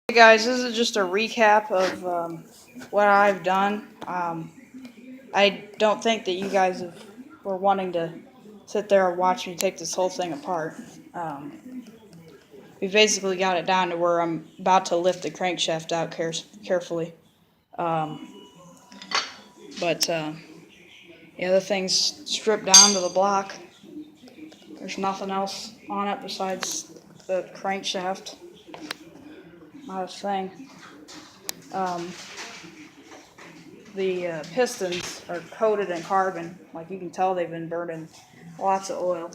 Hey guys, this is just a recap of what I've done. I don't think that you guys were wanting to sit there and watch me take this whole thing apart. We basically got it down to where I'm about to lift the crankshaft out carefully. Um, but yeah, the thing's stripped down to the block. There's nothing else on it besides the crankshaft. Not a thing. Um, the pistons are coated in carbon. Like you can tell they've been burning lots of oil.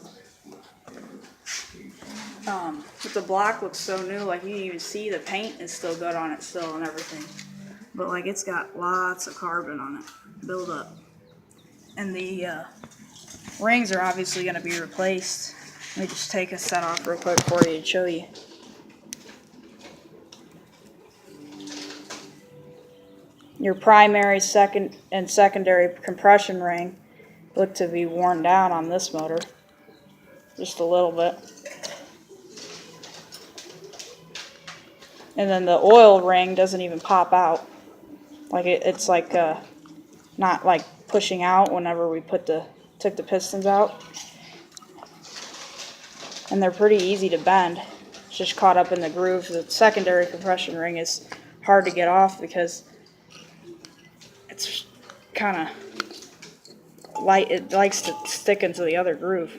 But the block looks so new, like you can even see the paint is still good on it still and everything. But like it's got lots of carbon on it, build up. And the rings are obviously going to be replaced. Let me just take a set off real quick for you and show you. Your primary, second, and secondary compression ring look to be worn down on this motor. Just a little bit. And then the oil ring doesn't even pop out. Like it's like not like pushing out whenever we took the pistons out. And they're pretty easy to bend. It's just caught up in the groove. The secondary compression ring is hard to get off because it's kind of light. It likes to stick into the other groove.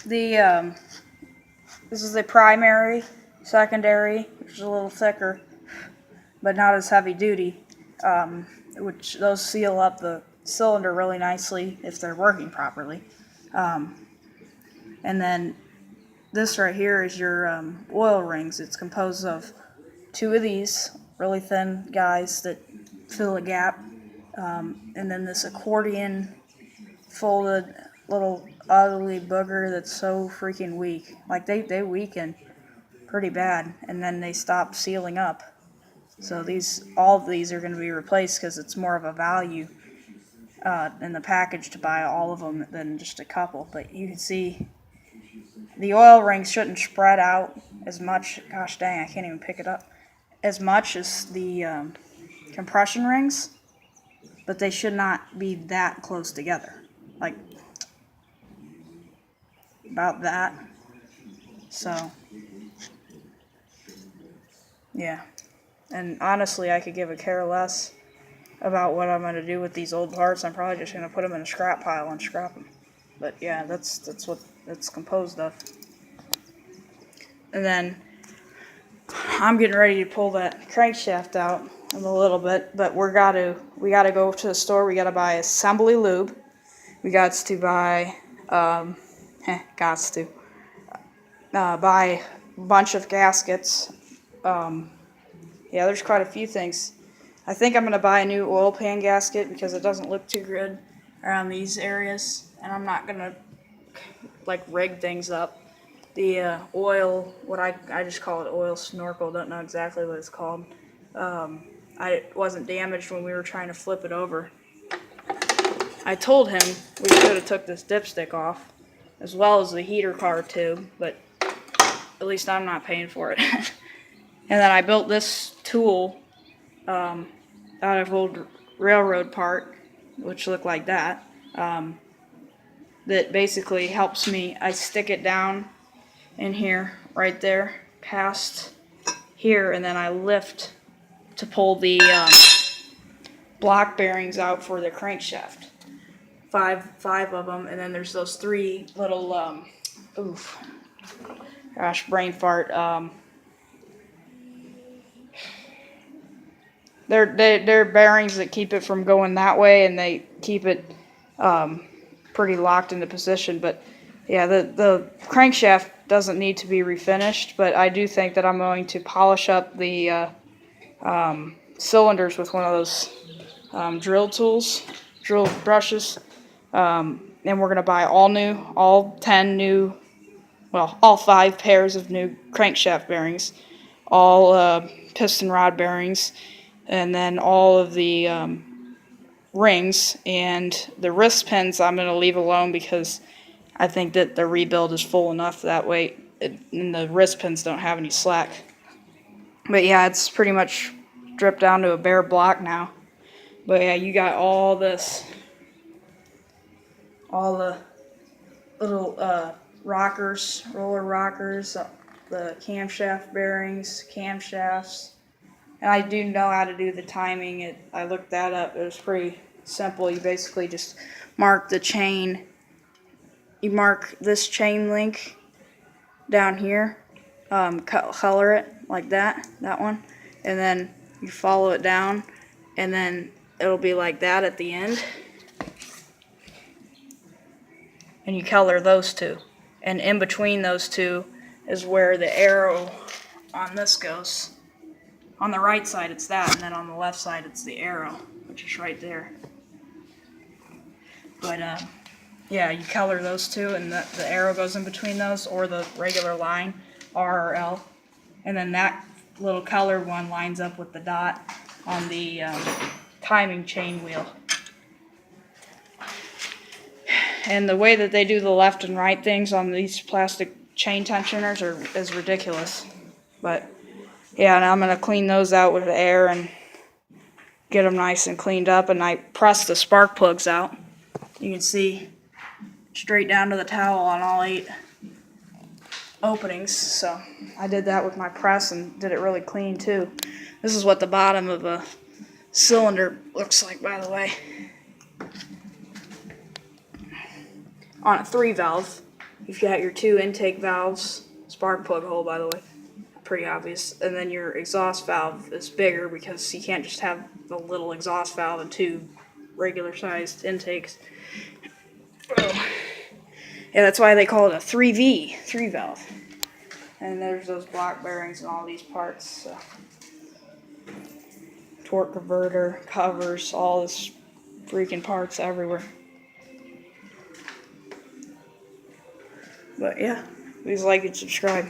This is the primary, secondary, which is a little thicker, but not as heavy duty. Which those seal up the cylinder really nicely if they're working properly. And then this right here is your oil rings. It's composed of two of these really thin guys that fill a gap, and then this accordion folded little ugly booger that's so freaking weak. Like they weaken pretty bad, and then they stop sealing up. So all of these are going to be replaced because it's more of a value in the package to buy all of them than just a couple. But you can see the oil rings shouldn't spread out as much. Gosh dang, I can't even pick it up. As much as the compression rings, but they should not be that close together. Like about that. So yeah. And honestly, I could give a care less about what I'm going to do with these old parts. I'm probably just going to put them in a scrap pile and scrap them. But yeah, that's what it's composed of. And then I'm getting ready to pull that crankshaft out in a little bit, but we gotta go to the store. We gotta buy assembly lube. We got to buy buy a bunch of gaskets. Yeah, there's quite a few things. I think I'm gonna buy a new oil pan gasket because it doesn't look too good around these areas, and I'm not gonna like rig things up. The oil, what I just call it oil snorkel, don't know exactly what it's called. It wasn't damaged when we were trying to flip it over. I told him we should have took this dipstick off, as well as the heater car tube, but at least I'm not paying for it. And then I built this tool out of old railroad part, which looked like that. That basically helps me. I stick it down in here, right there, past here, and then I lift to pull the block bearings out for the crankshaft. Five of them, and then there's those three little, gosh, brain fart. They're bearings that keep it from going that way, and they keep it pretty locked into position. But yeah, the crankshaft doesn't need to be refinished, but I do think that I'm going to polish up the cylinders with one of those drill brushes. And we're going to buy all 5 pairs of new crankshaft bearings, all piston rod bearings, and then all of the rings, and the wrist pins I'm going to leave alone because I think that the rebuild is full enough that way, and the wrist pins don't have any slack. But yeah, it's pretty much stripped down to a bare block now. But yeah, you got all this, all the little rockers, roller rockers, the camshaft bearings, camshafts. And I do know how to do the timing. I looked that up. It was pretty simple. You basically just mark the chain. You mark this chain link down here, color it like that one, and then you follow it down, and then it'll be like that at the end. And you color those two. And in between those two is where the arrow on this goes. On the right side it's that, and then on the left side it's the arrow, which is right there. But yeah, you color those two, and the arrow goes in between those, or the regular line, R or L. And then that little colored one lines up with the dot on the timing chain wheel. And the way that they do the left and right things on these plastic chain tensioners is ridiculous. But yeah, and I'm going to clean those out with air and get them nice and cleaned up. And I press the spark plugs out. You can see straight down to the towel on all 8 openings. So I did that with my press and did it really clean too. This is what the bottom of a cylinder looks like, by the way. On a 3 valve, you've got your 2 intake valves, spark plug hole, by the way, pretty obvious, and then your exhaust valve is bigger because you can't just have the little exhaust valve and 2 regular sized intakes. Oh. Yeah, that's why they call it a 3V, 3 valve. And there's those block bearings and all these parts. So. Torque converter, covers, all this freaking parts everywhere. But yeah, please like and subscribe.